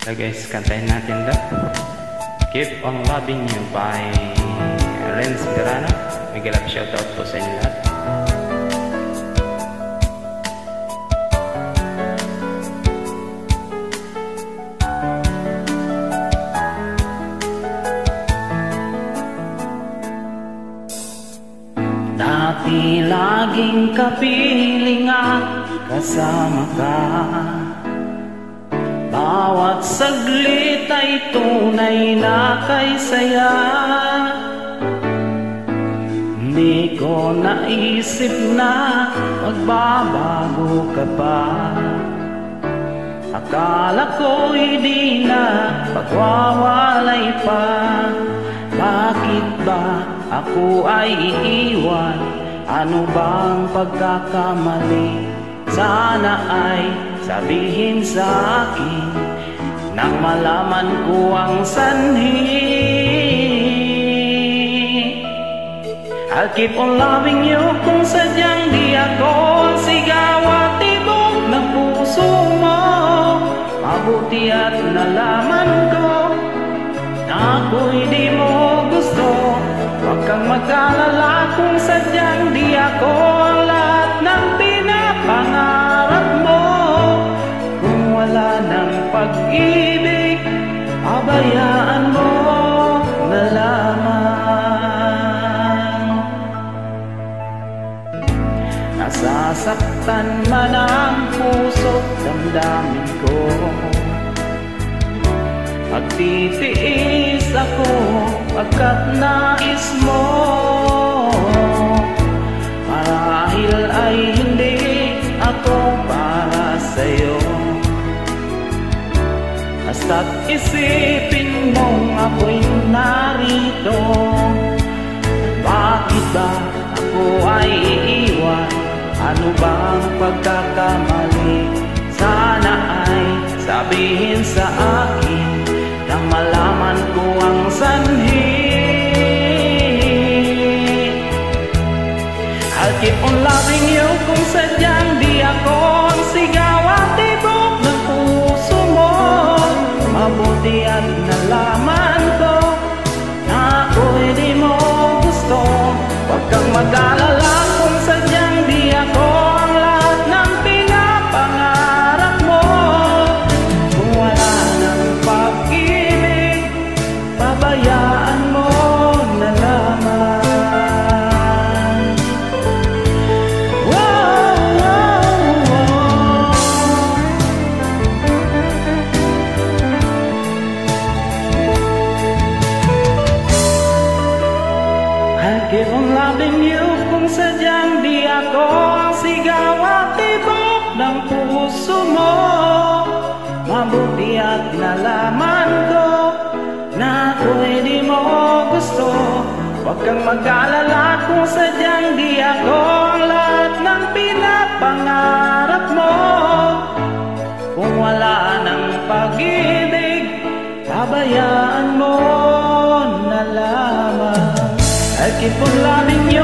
So guys, kantahin natin to. Keep on Loving You by Renz Garana. Mega love shoutout po sa inyo lahat. Dati laging kapiling at kasama ka. Bawat saglit ay tunay na kay saya. Hindi ko naisip na magbabago ka pa. Akala ko'y di na pagwawalay pa. Bakit ba ako ay iiwan? Ano bang pagkakamali? Sana ay sabihin sa akin nang malaman ko ang sanhi. I'll keep on loving you kung sadyang di ako ang sigaw at tibok ng puso mo. Mabuti at nalaman ko na ako'y di mo gusto. Huwag kang mag-alala kung sadyang di ako ang lahat ng pinapangarap mo. Kung wala ng pag-ibig, pabayaan mo na lamang. Nasasaktan man ang puso't damdamin ko. Magtitiis ako pagkat nais mo. Marahil ay hindi ako para sa'yo. Basta't isipin mong ako'y narito. Bakit ba ako ay iiwan? Ano bang pagkakamali? Sana ay sabihin sa akin nang malaman ko ang sanhi. I'll keep on loving you kung sadyang di ako ang sigaw at tibok ng puso mo. Mabuti at nalaman ko na ako'y di mo gusto. Huwag kang mag-alala kung sadyang di ako ang lahat ng pinapangarap mo. Kung wala ng pag-ibig, pabayaan mo na lamang. I'll keep on loving you kung sadyang di ako ang sigaw at tibok ng puso mo. Mabuti at nalaman ko na ako'y di mo gusto. Huwag kang mag-alala kung sadyang di ako ang lahat ng pinapangarap mo. Kung wala ng pag-ibig, pabayaan mo na lamang. I'll keep on loving you